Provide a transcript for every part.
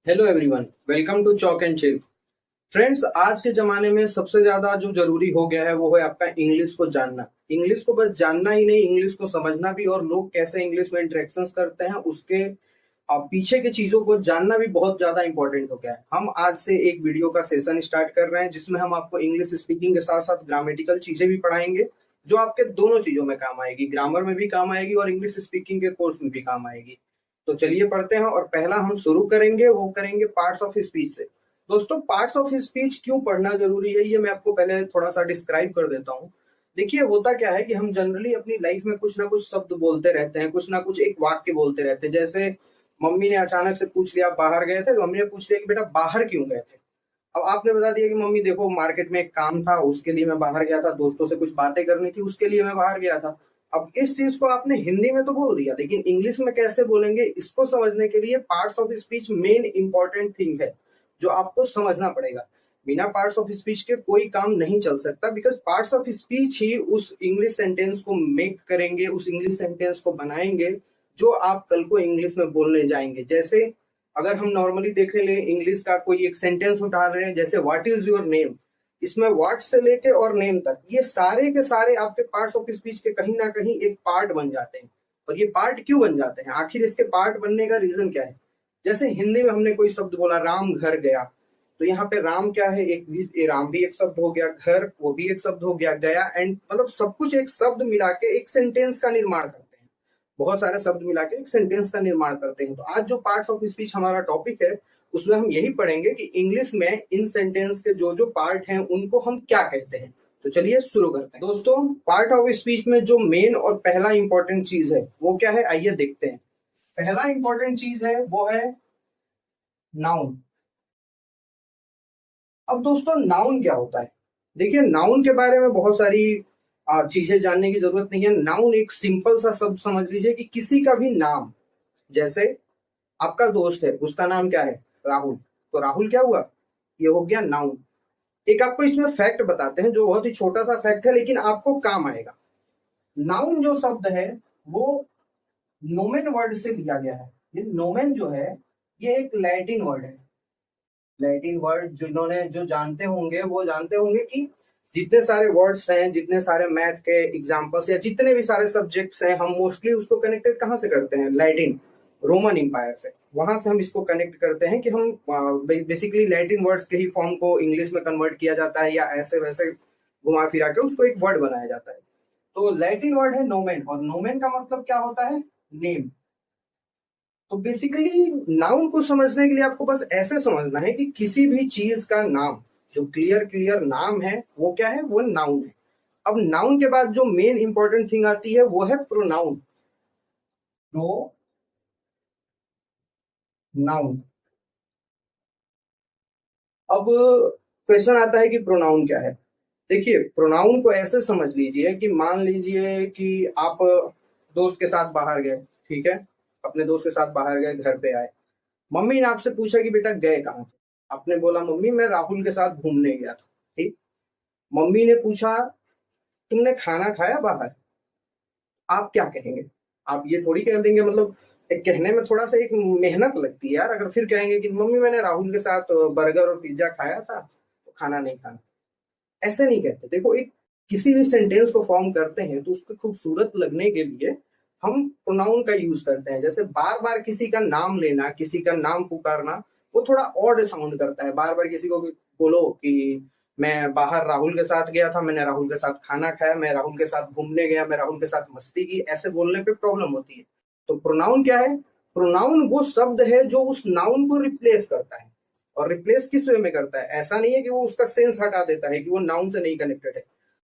Hello everyone, welcome to chalk and chill. Friends, आज के जमाने में सबसे ज्यादा जो जरूरी हो गया है वो है आपका इंग्लिश को जानना। इंग्लिश को बस जानना ही नहीं, इंग्लिश को समझना भी, और लोग कैसे इंग्लिश में इंटरेक्शंस करते हैं उसके पीछे के चीजों को जानना भी बहुत ज्यादा इंपॉर्टेंट हो गया है। हम आज से एक वीडियो का सेशन स्टार्ट कर रहे हैं जिसमें हम आपको इंग्लिश स्पीकिंग के साथ साथ ग्रामेटिकल चीजें भी पढ़ाएंगे, जो आपके दोनों चीजों में काम आएगी, ग्रामर में भी काम आएगी और इंग्लिश स्पीकिंग के कोर्स में भी काम आएगी। तो चलिए पढ़ते हैं, और पहला हम शुरू करेंगे वो करेंगे पार्ट्स ऑफ स्पीच से। दोस्तों, पार्ट्स ऑफ स्पीच क्यों पढ़ना जरूरी है ये मैं आपको पहले थोड़ा सा डिस्क्राइब कर देता हूँ। देखिए, होता क्या है कि हम जनरली अपनी लाइफ में कुछ ना कुछ शब्द बोलते रहते हैं, कुछ ना कुछ एक वाक्य बोलते रहते हैं। जैसे मम्मी ने अचानक से पूछ लिया, आप बाहर गए थे? तो मम्मी ने पूछ लिया कि बेटा बाहर क्यों गए थे? अब आपने बता दिया कि मम्मी देखो, मार्केट में एक काम था उसके लिए मैं बाहर गया था, दोस्तों से कुछ बातें करनी थी उसके लिए मैं बाहर गया था। अब इस चीज को आपने हिंदी में तो बोल दिया, लेकिन इंग्लिश में कैसे बोलेंगे इसको समझने के लिए parts of speech main important thing है, जो आपको समझना पड़ेगा। बिना पार्ट्स ऑफ स्पीच के कोई काम नहीं चल सकता, बिकॉज पार्ट्स ऑफ स्पीच ही उस इंग्लिश सेंटेंस को मेक करेंगे, उस इंग्लिश सेंटेंस को बनाएंगे जो आप कल को इंग्लिश में बोलने जाएंगे। जैसे अगर हम नॉर्मली देखें ले, इंग्लिश का कोई एक सेंटेंस उठा रहे हैं, जैसे व्हाट इज योर नेम, इसमें व्हाट से लेके और नेम तक ये सारे के सारे आपके पार्ट्स ऑफ स्पीच के कहीं ना कहीं एक पार्ट बन जाते हैं। और ये पार्ट क्यों बन जाते हैं, आखिर इसके पार्ट बनने का रीजन क्या है? जैसे हिंदी में हमने कोई शब्द बोला, राम घर गया, तो यहाँ पे राम क्या है, राम भी एक शब्द हो गया, घर वो भी एक शब्द हो गया, गया एंड मतलब सब कुछ एक शब्द मिला के एक सेंटेंस का निर्माण करते हैं। बहुत सारे शब्द मिला के एक सेंटेंस का निर्माण करते हैं। तो आज जो पार्ट्स ऑफ स्पीच हमारा टॉपिक है उसमें हम यही पढ़ेंगे कि इंग्लिश में इन सेंटेंस के जो जो पार्ट हैं उनको हम क्या कहते हैं। तो चलिए शुरू करते हैं। दोस्तों, पार्ट ऑफ स्पीच में जो मेन और पहला इंपॉर्टेंट चीज है वो क्या है, आइए देखते हैं। पहला इंपॉर्टेंट चीज है वो है नाउन। अब दोस्तों, नाउन क्या होता है? देखिए, नाउन के बारे में बहुत सारी चीजें जानने की जरूरत नहीं है। नाउन एक सिंपल सा शब्द समझ लीजिए कि किसी का भी नाम। जैसे आपका दोस्त है, उसका नाम क्या है, राहुल, तो राहुल क्या हुआ, ये हो गया नाउन। एक आपको इसमें फैक्ट बताते हैं जो बहुत ही छोटा सा फैक्ट है लेकिन आपको काम आएगा। नाउन जो शब्द है वो नोमेन वर्ड से लिया गया है। ये नोमेन जो है ये एक लैटिन वर्ड है। लैटिन वर्ड जिन्होंने जो जानते होंगे वो जानते होंगे कि जितने सारे वर्ड्स हैं, जितने सारे मैथ के एग्जांपल्स या जितने भी सारे सब्जेक्ट्स हैं, हम मोस्टली उसको कनेक्टेड कहाँ से करते हैं, लैटिन रोमन इंपायर से। वहां से हम इसको कनेक्ट करते हैं कि हम बेसिकली लैटिन वर्ड्स के ही फॉर्म को इंग्लिश में कन्वर्ट किया जाता है, या ऐसे वैसे घुमा फिरा के उसको एक वर्ड बनाया जाता है। तो लैटिन वर्ड है नोमेन, और नोमेन का मतलब क्या होता है, नेम। तो बेसिकली नाउन को समझने के लिए आपको बस ऐसे समझना है कि किसी भी चीज का नाम, जो क्लियर क्लियर नाम है वो क्या है, वो नाउन है। अब नाउन के बाद जो मेन इंपॉर्टेंट थिंग आती है वो है प्रोनाउन। प्रोनाउन। अब क्वेश्चन आता है कि प्रोनाउन क्या है। देखिए, प्रोनाउन को ऐसे समझ लीजिए कि मान लीजिए कि आप दोस्त के साथ बाहर गए, ठीक है, अपने दोस्त के साथ बाहर गए, घर पे आए, मम्मी ने आपसे पूछा कि बेटा गए कहाँ थे? आपने बोला मम्मी मैं राहुल के साथ घूमने गया था। ठीक। मम्मी ने पूछा तुमने खाना खाया बाहर? आप क्या कहेंगे? आप ये थोड़ी कह देंगे, मतलब एक कहने में थोड़ा सा एक मेहनत लगती है यार, अगर फिर कहेंगे कि मम्मी मैंने राहुल के साथ बर्गर और पिज्जा खाया था तो खाना नहीं खाना, ऐसे नहीं कहते। देखो, एक किसी भी सेंटेंस को फॉर्म करते हैं तो उसको खूबसूरत लगने के लिए हम प्रोनाउन का यूज करते हैं। जैसे बार बार किसी का नाम लेना, किसी का नाम पुकारना, वो थोड़ा ऑड साउंड करता है। बार बार किसी को भी बोलो कि मैं बाहर राहुल के साथ गया था, मैंने राहुल के साथ खाना खाया, मैं राहुल के साथ घूमने गया, मैं राहुल के साथ मस्ती की, ऐसे बोलने पे प्रॉब्लम होती है। तो प्रोनाउन क्या है? प्रोनाउन वो शब्द है जो उस नाउन को रिप्लेस करता है। और रिप्लेस किस वे में करता है? ऐसा नहीं है कि वो उसका सेंस हटा देता है कि वो नाउन से नहीं कनेक्टेड है।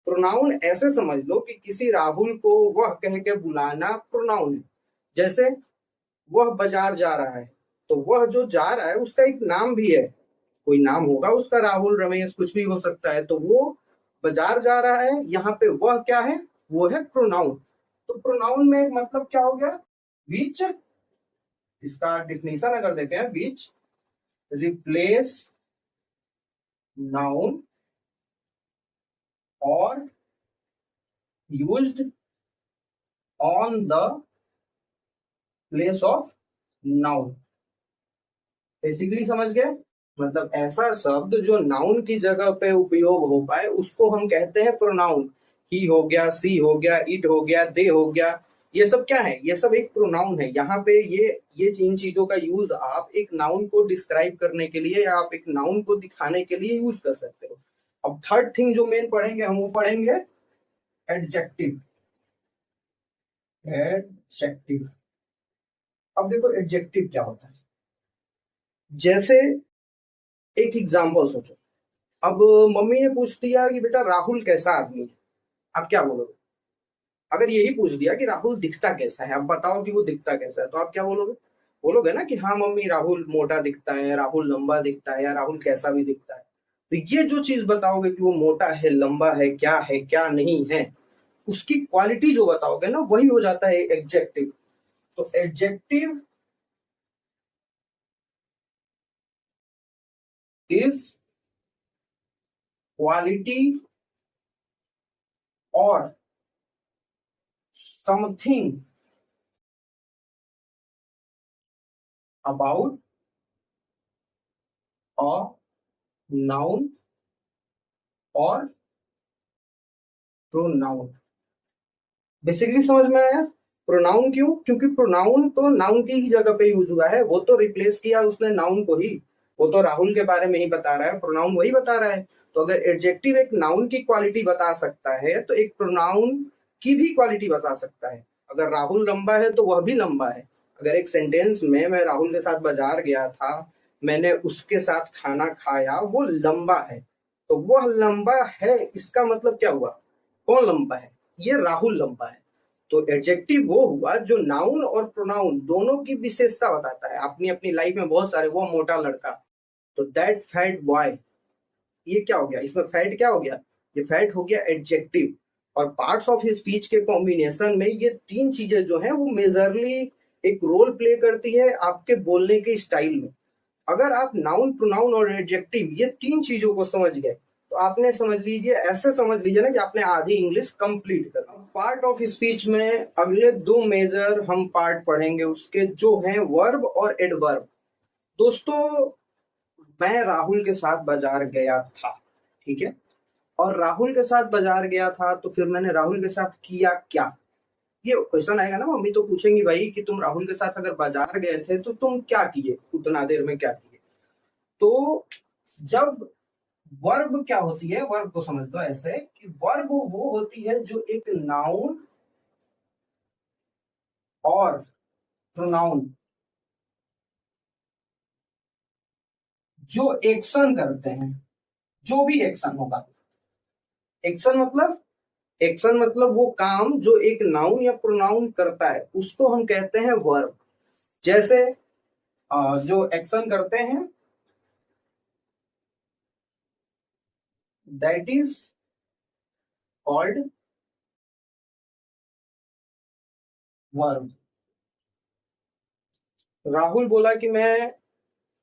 प्रोनाउन ऐसे समझ लो कि किसी राहुल को वह कह के बुलाना प्रोनाउन है। जैसे वह बाजार जा रहा है, तो वह जो जा रहा है उसका एक नाम भी है, कोई नाम होगा उसका, राहुल, रमेश, कुछ भी हो सकता है। तो वो बाजार जा रहा है, यहाँ पे वह क्या है, वो है प्रोनाउन। तो प्रोनाउन में एक मतलब क्या हो गया, विच, इसका डिफिनेशन अगर देखें, विच रिप्लेस नाउन और used on the place of noun. Basically समझ गए? मतलब ऐसा शब्द जो नाउन की जगह पे उपयोग हो पाए उसको हम कहते हैं प्रोनाउन। ही हो गया, सी हो गया, इट हो गया, दे हो गया, ये सब क्या है? ये सब एक प्रोनाउन है। यहाँ पे ये इन चीजों का यूज आप एक नाउन को डिस्क्राइब करने के लिए या आप एक नाउन को दिखाने के लिए यूज कर सकते हो। अब थर्ड थिंग जो मेन पढ़ेंगे हम, वो पढ़ेंगे एडजेक्टिव। एडजेक्टिव। अब देखो एडजेक्टिव क्या होता है। जैसे एक एग्जांपल सोचो। अब मम्मी ने पूछ दिया कि बेटा राहुल कैसा आदमी है, आप क्या बोलोगे? अगर यही पूछ दिया कि राहुल दिखता कैसा है, आप बताओ कि वो दिखता कैसा है, तो आप क्या बोलोगे? बोलोगे ना कि हाँ मम्मी, राहुल मोटा दिखता है, राहुल लंबा दिखता है, या राहुल कैसा भी दिखता है। तो ये जो चीज बताओगे कि वो मोटा है, लंबा है, क्या नहीं है, उसकी क्वालिटी जो बताओगे ना, वही हो जाता है एडजेक्टिव। तो एडजेक्टिव इज क्वालिटी और समथिंग अबाउट अ नाउन और प्रोनाउन। बेसिकली समझ में आया? प्रोनाउन क्यों? क्योंकि प्रोनाउन तो नाउन की ही जगह पे यूज हुआ है, वो तो रिप्लेस किया उसने नाउन को ही। वो तो राहुल के बारे में ही बता रहा है, प्रोनाउन वही बता रहा है। तो अगर एडजेक्टिव एक नाउन की क्वालिटी बता सकता है तो एक प्रोनाउन की भी क्वालिटी बता सकता है। अगर राहुल लंबा है तो वह भी लंबा है। अगर एक सेंटेंस में मैं राहुल के साथ बाजार गया था, मैंने उसके साथ खाना खाया, वो लंबा है, तो वह लंबा है इसका मतलब क्या हुआ? कौन लंबा है? ये राहुल लंबा है। तो एडजेक्टिव वो हुआ जो नाउन और प्रोनाउन दोनों की विशेषता बताता है। अपनी अपनी लाइफ में बहुत सारे, वो मोटा लड़का, तो दैट फैट बॉय, ये क्या हो गया? इसमें फैट क्या हो गया? ये फैट हो गया एडजेक्टिव। और पार्ट्स ऑफ हिज स्पीच के कॉम्बिनेशन में ये तीन चीजें जो है वो मेजरली एक रोल प्ले करती है आपके बोलने के स्टाइल में। अगर आप नाउन, प्रोनाउन और एडजेक्टिव ये तीन चीजों को समझ गए तो आपने, समझ लीजिए, ऐसे समझ लीजिए ना कि आपने आधी इंग्लिश कंप्लीट कर दी। पार्ट ऑफ स्पीच में अगले दो मेजर हम पार्ट पढ़ेंगे उसके, जो हैं वर्ब और एडवर्ब। दोस्तों, मैं राहुल के साथ बाजार गया था, ठीक है, और राहुल के साथ बाजार गया था तो फिर मैंने राहुल के साथ किया क्या? ये क्वेश्चन आएगा ना, मम्मी तो पूछेंगी भाई कि तुम राहुल के साथ अगर बाजार गए थे तो तुम क्या किए, उतना देर में क्या किए? तो जब वर्ब क्या होती है, वर्ब को समझ दो ऐसे कि वर्ब वो होती है जो एक नाउन और प्रोनाउन जो एक्शन करते हैं, जो भी एक्शन होगा, एक्शन मतलब, एक्शन मतलब वो काम जो एक नाउन या प्रोनाउन करता है उसको हम कहते हैं वर्ब। जैसे जो एक्शन करते हैं that is called verb. Rahul बोला कि मैं,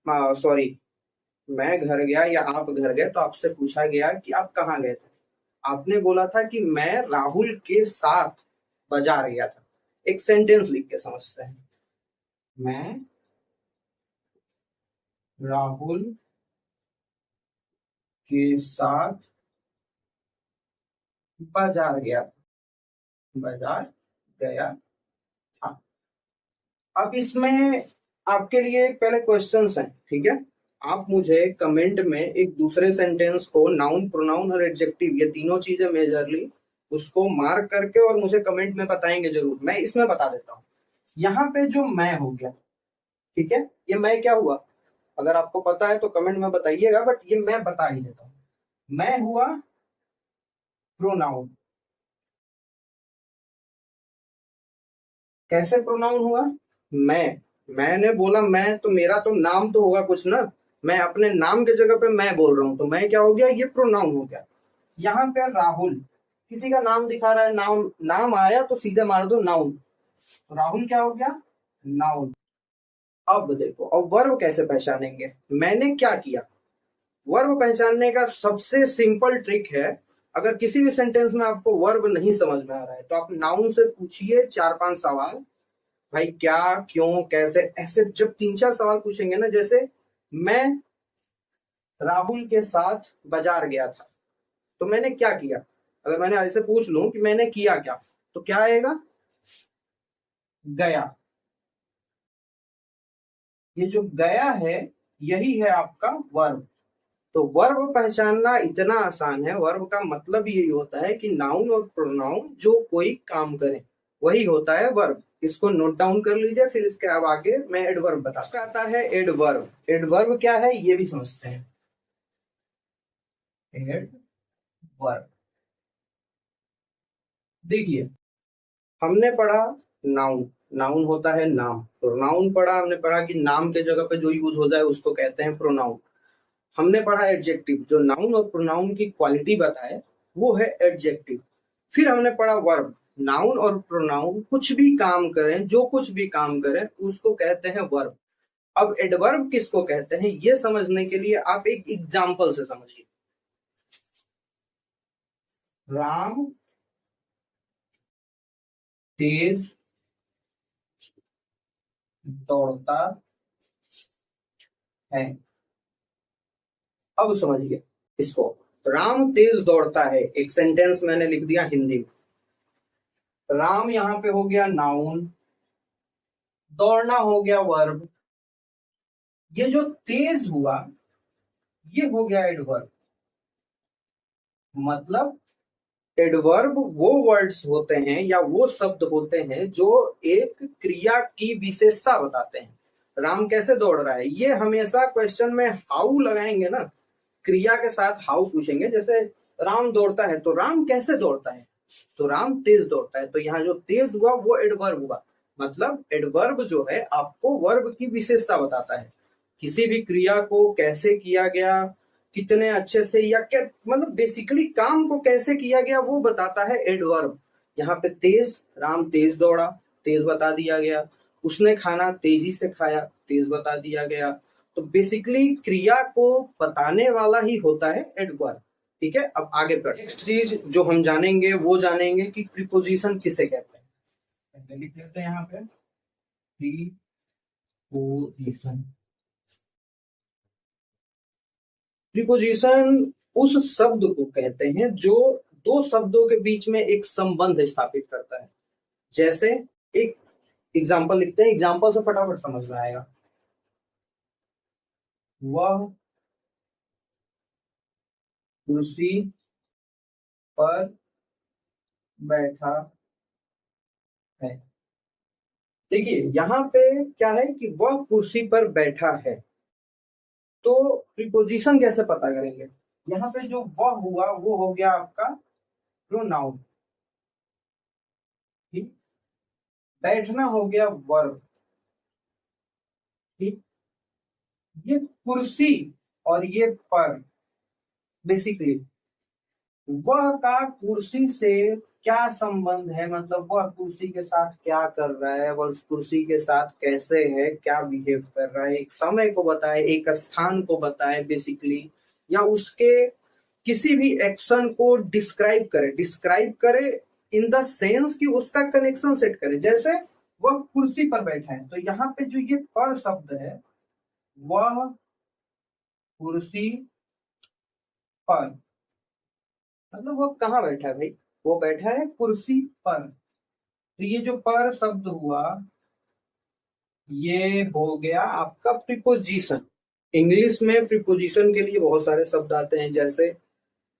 सॉरी, मैं घर गया या आप घर गए तो आपसे पूछा गया कि आप कहाँ गए थे। आपने बोला था कि मैं राहुल के साथ बाजार गया था। एक सेंटेंस लिख के समझते हैं। मैं राहुल के साथ बाजार गया, बाजार गया था। अब इसमें आपके लिए पहले क्वेश्चंस हैं, ठीक है। आप मुझे कमेंट में एक दूसरे सेंटेंस को नाउन, प्रोनाउन और एडजेक्टिव, ये तीनों चीजें मेजरली, उसको मार्क करके और मुझे कमेंट में बताएंगे जरूर। मैं इसमें बता देता हूँ। यहाँ पे जो मैं हो गया, ठीक है, ये मैं क्या हुआ? अगर आपको पता है तो कमेंट में बताइएगा, बट ये मैं बता ही देता हूँ। मैं हुआ प्रोनाउन। कैसे प्रोनाउन हुआ? मैंने बोला मैं, तो मेरा तो नाम तो होगा कुछ ना। मैं अपने नाम के जगह पे मैं बोल रहा हूं, तो मैं क्या हो गया? ये प्रोनाउन हो गया। यहाँ पे राहुल, किसी का नाम दिखा रहा है, नाम, नाम आया तो सीधे मार दो नाउन। राहुल क्या हो गया? नाउन। अब देखो, अब वर्ब कैसे पहचानेंगे? मैंने क्या किया? वर्ब पहचानने का सबसे सिंपल ट्रिक है, अगर किसी भी सेंटेंस में आपको वर्ब नहीं समझ में आ रहा है तो आप नाउन से पूछिए 4-5 सवाल। भाई क्या, क्यों, कैसे, ऐसे जब 3-4 सवाल पूछेंगे ना, जैसे मैं राहुल के साथ बाजार गया था। तो मैंने क्या किया? अगर मैंने ऐसे पूछ लूं कि मैंने किया क्या, तो क्या आएगा? गया। ये जो गया है यही है आपका वर्ब। तो वर्ब पहचानना इतना आसान है। वर्ब का मतलब यही होता है कि नाउन और प्रोनाउन जो कोई काम करे वही होता है वर्ब। इसको नोट डाउन कर लीजिए, फिर इसके अब आगे मैं एडवर्ब बताता आता है। एडवर्ब, एडवर्ब क्या है ये भी समझते हैं। एडवर्ब, देखिए हमने पढ़ा नाउन, नाउन होता है नाम। प्रोनाउन पढ़ा, हमने पढ़ा कि नाम के जगह पे जो यूज हो जाए उसको कहते हैं प्रोनाउन। हमने पढ़ा एडजेक्टिव, जो नाउन और प्रोनाउन की क्वालिटी बताए वो है एडजेक्टिव। फिर हमने पढ़ा वर्ब, नाउन और प्रोनाउन कुछ भी काम करें, जो कुछ भी काम करें उसको कहते हैं वर्ब। अब एडवर्ब किसको कहते हैं ये समझने के लिए आप एक एग्जाम्पल से समझिए। राम तेज दौड़ता है। अब समझिए इसको। राम तेज दौड़ता है, एक सेंटेंस मैंने लिख दिया हिंदी में। राम यहाँ पे हो गया नाउन, दौड़ना हो गया वर्ब, ये जो तेज हुआ ये हो गया एडवर्ब। मतलब एडवर्ब वो वर्ड्स होते हैं या वो शब्द होते हैं जो एक क्रिया की विशेषता बताते हैं। राम कैसे दौड़ रहा है, ये हमेशा क्वेश्चन में हाउ लगाएंगे ना, क्रिया के साथ हाउ पूछेंगे। जैसे राम दौड़ता है तो राम कैसे दौड़ता है, तो राम तेज दौड़ता है। तो यहाँ जो तेज हुआ वो एडवर्ब हुआ। मतलब एडवर्ब जो है आपको वर्ब की विशेषता बताता है। किसी भी क्रिया को कैसे किया गया, कितने अच्छे से, या क्या मतलब बेसिकली काम को कैसे किया गया वो बताता है एडवर्ब। यहाँ पे तेज, राम तेज दौड़ा, तेज बता दिया गया। उसने खाना तेजी से खाया, तेज बता दिया गया। तो बेसिकली क्रिया को बताने वाला ही होता है एडवर्ब। ठीक है, अब आगे बढ़ते हैं। नेक्स्ट चीज जो हम जानेंगे वो जानेंगे कि प्रीपोजिशन किसे कहते हैं। पहले लिख लेते हैं यहाँ पे प्रीपोजिशन। प्रीपोजिशन उस शब्द को कहते हैं जो दो शब्दों के बीच में एक संबंध स्थापित करता है। जैसे एक एग्जाम्पल लिखते हैं, एग्जाम्पल से फटाफट समझ में आएगा। वह कुर्सी पर बैठा है। देखिए यहाँ पे क्या है कि वह कुर्सी पर बैठा है। तो प्रीपोजिशन कैसे पता करेंगे? यहाँ पे जो वह हुआ वो हो गया आपका प्रोनाउन। ठीक, बैठना हो गया वर्ब। ठीक, ये कुर्सी और ये पर, बेसिकली वह का कुर्सी से क्या संबंध है, मतलब वह कुर्सी के साथ क्या कर रहा है, वह उस कुर्सी के साथ कैसे है, क्या बिहेव कर रहा है, एक समय को बताए, एक स्थान को बताए बेसिकली, या उसके किसी भी एक्शन को डिस्क्राइब करे इन द सेंस कि उसका कनेक्शन सेट करे। जैसे वह कुर्सी पर बैठा है, तो यहाँ पे जो ये पर शब्द है, वह कुर्सी पर, मतलब वो कहाँ बैठा है भाई, वो बैठा है कुर्सी पर। तो ये जो पर शब्द हुआ ये हो गया आपका प्रीपोजिशन। इंग्लिश में प्रीपोजिशन के लिए बहुत सारे शब्द आते हैं। जैसे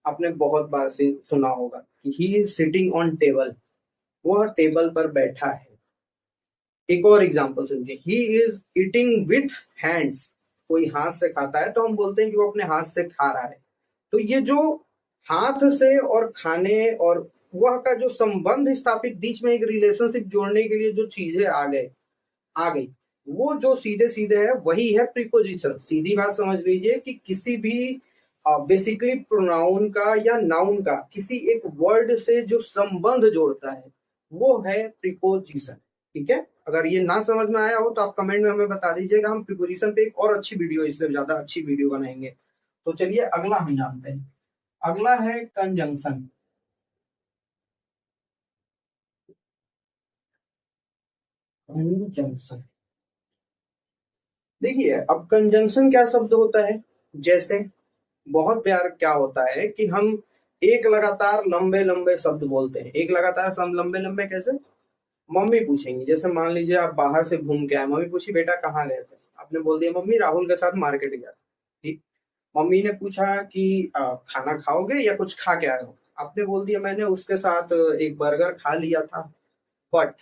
आपने बहुत बार से सुना होगा कि he is sitting on table, वह टेबल पर बैठा है। एक और एग्जांपल सुनिए, ही इज ईटिंग विथ हैंड्स, कोई हाथ से खाता है तो हम बोलते हैं कि वो अपने हाथ से खा रहा है। तो ये जो हाथ से और खाने और वह का जो संबंध स्थापित, बीच में एक रिलेशनशिप जोड़ने के लिए जो चीजें आ गई, वो जो सीधे सीधे है वही है प्रीपोजिशन। सीधी बात समझ लीजिए कि किसी भी बेसिकली प्रोनाउन का या नाउन का किसी एक वर्ड से जो संबंध जोड़ता है वो है प्रीपोजिशन। ठीक है, अगर ये ना समझ में आया हो तो आप कमेंट में हमें बता दीजिएगा, हम प्रीपोजिशन पे एक और अच्छी वीडियो, इससे ज्यादा अच्छी वीडियो बनाएंगे। तो चलिए अगला हम जानते हैं। अगला है कंजंक्शन। कंजंक्शन देखिए अब कंजंक्शन क्या शब्द होता है, जैसे बहुत प्यार क्या होता है कि हम एक लगातार लंबे लंबे शब्द बोलते हैं। एक लगातार हम लंबे लंबे कैसे, मम्मी पूछेंगी, जैसे मान लीजिए आप बाहर से घूम के आए, मम्मी पूछी बेटा कहाँ गए थे, आपने बोल दिया मम्मी राहुल के साथ मार्केट गया था। ठीक, मम्मी ने पूछा कि खाना खाओगे या कुछ खा के आए हो, आपने बोल दिया मैंने उसके साथ एक बर्गर खा लिया था। बट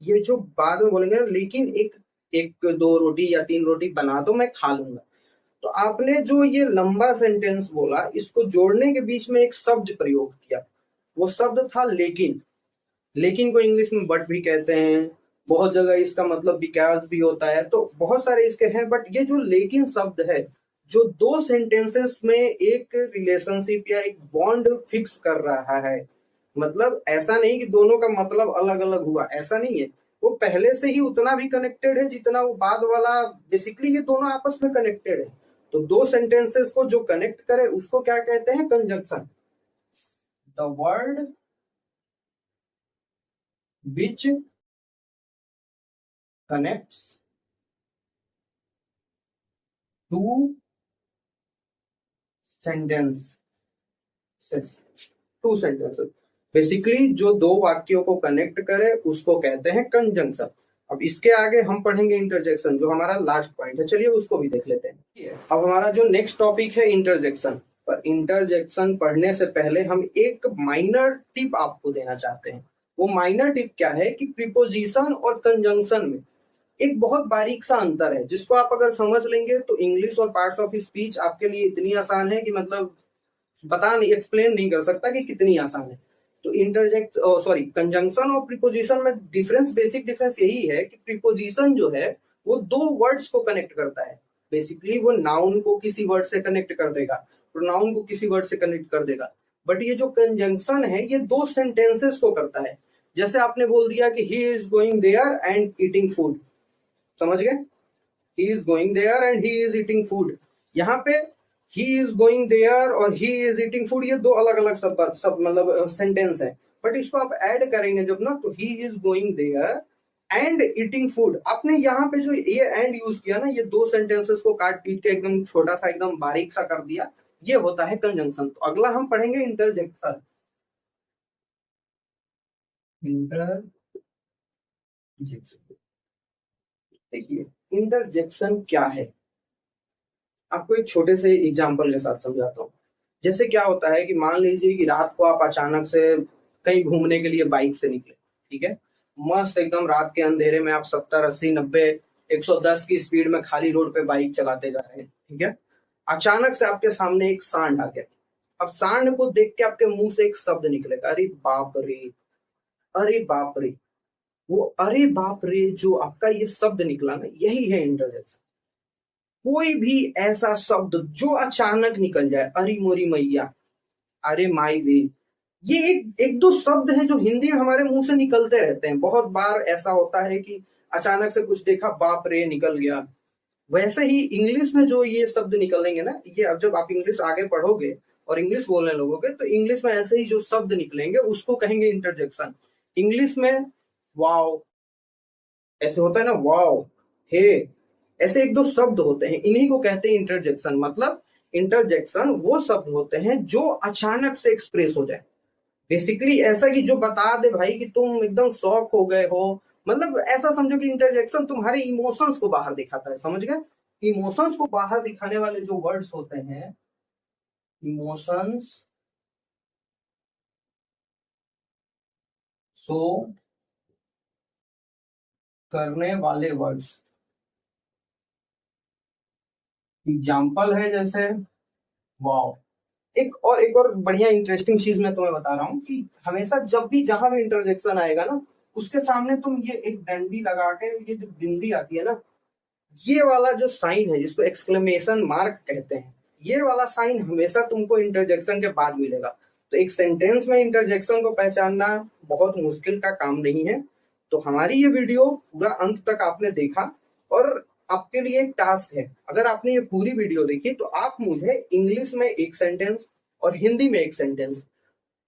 ये जो बाद में बोलेंगे ना, लेकिन एक एक दो रोटी या तीन रोटी बना दो मैं खा लूंगा। तो आपने जो ये लंबा सेंटेंस बोला, इसको जोड़ने के बीच में एक शब्द प्रयोग किया, वो शब्द था लेकिन। लेकिन को इंग्लिश में बट भी कहते हैं, बहुत जगह इसका मतलब बिकॉज भी होता है, तो बहुत सारे इसके हैं। बट ये जो लेकिन शब्द है, जो दो सेंटेंसेस में एक रिलेशनशिप या एक बॉन्ड फिक्स कर रहा है, मतलब ऐसा नहीं कि दोनों का मतलब अलग अलग हुआ, ऐसा नहीं है। वो पहले से ही उतना भी कनेक्टेड है जितना वो बाद वाला, बेसिकली ये दोनों आपस में कनेक्टेड है। तो दो सेंटेंसेस को जो कनेक्ट करे उसको क्या कहते हैं, conjunction. The word which connects two sentences, two sentences, basically जो दो वाक्यों को कनेक्ट करे उसको कहते हैं कंजंक्शन। अब इसके आगे हम पढ़ेंगे इंटरजेक्शन, जो हमारा लास्ट पॉइंट है, चलिए उसको भी देख लेते हैं। अब हमारा जो नेक्स्ट टॉपिक है इंटरजेक्शन, पर इंटरजेक्शन पढ़ने से पहले हम एक माइनर टिप आपको देना चाहते हैं। वो माइनर टिप क्या है कि प्रीपोजिशन और कंजंक्शन में एक बहुत बारीक सा अंतर है, जिसको आप अगर समझ लेंगे तो इंग्लिश और पार्ट्स ऑफ स्पीच आपके लिए इतनी आसान है कि मतलब बता नहीं, एक्सप्लेन नहीं कर सकता कि कितनी आसान है। तो इंटरजेक्ट सॉरी कंजंक्शन और प्रीपोजिशन में डिफरेंस, बेसिक डिफरेंस यही है कि प्रीपोजिशन जो है वो दो वर्ड्स को कनेक्ट करता है। बेसिकली वो नाउन को किसी वर्ड से कनेक्ट कर देगा, प्रोनाउन को किसी वर्ड से कनेक्ट कर देगा। बट ये जो कंजंक्शन है ये दो सेंटेंसेस को करता है। जैसे आपने बोल दिया कि he is going there and eating food, समझ गए, he is going there and he is eating food. यहाँ पे ही इज गोइंग देयर और ही इज ईटिंग फूड, ये दो अलग अलग सब मतलब सेंटेंस है। बट इसको आप ऐड करेंगे जब ना, तो he is going there and eating food, आपने यहाँ पे जो ये एंड यूज किया ना, ये दो सेंटेंसेस को काट पीट के एकदम छोटा सा एकदम बारीक सा कर दिया, ये होता है कंजंक्शन। तो अगला हम पढ़ेंगे इंटरजेक्शन। इंटरजेक्शन, देखिए इंटरजेक्शन क्या है, आपको एक छोटे से एग्जाम्पल के साथ समझाता हूँ। जैसे क्या होता है कि मान लीजिए कि रात को आप अचानक से कहीं घूमने के लिए बाइक से निकले, ठीक है, मस्त एकदम रात के अंधेरे में आप 70 80 90 110 की स्पीड में खाली रोड पे बाइक चलाते जा रहे हैं, ठीक है। अचानक से आपके सामने एक सांड आ गया। अब सांड को देख के आपके मुंह से एक शब्द निकलेगा, अरे बाप रे, अरे बाप रे। वो अरे बाप रे जो आपका ये शब्द निकला ना, यही है इंटरजेक्शन। कोई भी ऐसा शब्द जो अचानक निकल जाए, अरे मोरी मैया, अरे माई वे, ये एक एक दो शब्द हैं जो हिंदी में हमारे मुंह से निकलते रहते हैं। बहुत बार ऐसा होता है कि अचानक से कुछ देखा, बाप रे निकल गया। वैसे ही इंग्लिश में जो ये शब्द निकलेंगे ना, ये अब जब आप इंग्लिश आगे पढ़ोगे और इंग्लिश बोलने लगोगे, तो इंग्लिश में ऐसे ही जो शब्द निकलेंगे उसको कहेंगे इंटरजेक्शन। इंग्लिश में वाओ, ऐसे होता है ना, वाओ, हे, ऐसे एक दो शब्द होते हैं, इन्हीं को कहते हैं इंटरजेक्शन। मतलब इंटरजेक्शन वो शब्द होते हैं जो अचानक से एक्सप्रेस हो जाए, बेसिकली ऐसा कि जो बता दे भाई कि तुम एकदम शॉक हो गए हो। मतलब ऐसा समझो कि इंटरजेक्शन तुम्हारे इमोशंस को बाहर दिखाता है, समझ गए। इमोशंस को बाहर दिखाने वाले जो वर्ड्स होते हैं, इमोशंस शो करने वाले वर्ड्स, एग्जाम्पल है जैसे वाओ। एक और बढ़िया इंटरेस्टिंग चीज मैं तुम्हें बता रहा हूँ कि हमेशा जब भी जहां भी इंटरजेक्शन आएगा ना, उसके सामने तुम ये एक डंडी लगा के, ये जो बिंदी आती है ना, ये वाला जो साइन है जिसको एक्सक्लेमेशन मार्क कहते हैं, ये वाला साइन हमेशा तुमको इंटरजेक्शन के बाद मिलेगा। तो एक सेंटेंस में इंटरजेक्शन को पहचानना बहुत मुश्किल का काम नहीं है। तो हमारी ये वीडियो पूरा अंत तक आपने देखा, और आपके लिए एक टास्क है, अगर आपने ये पूरी वीडियो देखी तो आप मुझे इंग्लिश में एक सेंटेंस और हिंदी में एक सेंटेंस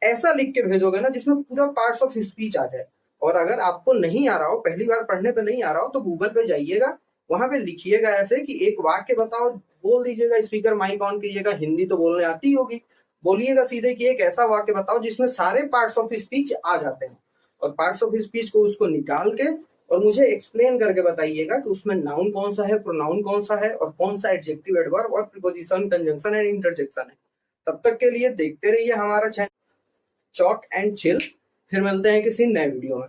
ऐसा लिख के भेजोगे ना जिसमें पूरा पार्ट्स ऑफ स्पीच आ जाए। और अगर आपको नहीं आ रहा हो, पहली बार पढ़ने पे नहीं आ रहा हो, तो गूगल पे जाइएगा, वहां पे लिखिएगा ऐसे कि एक वाक्य बताओ, बोल दीजिएगा, स्पीकर माइक ऑन कीजिएगा, हिंदी तो बोलने आती होगी, बोलिएगा सीधे कि एक ऐसा वाक्य बताओ जिसमें सारे पार्ट्स ऑफ स्पीच आ जाते हैं, और पार्ट्स ऑफ स्पीच को उसको निकाल के और मुझे एक्सप्लेन करके बताइएगा कि उसमें नाउन कौन सा है, प्रोनाउन कौन सा है, और कौन सा एडजेक्टिव, एडवर्ब और प्रीपोजिशन, कंजंक्शन एंड इंटरजेक्शन है। तब तक के लिए देखते रहिए हमारा चैनल चॉक एंड चिल। फिर मिलते हैं किसी नए वीडियो में।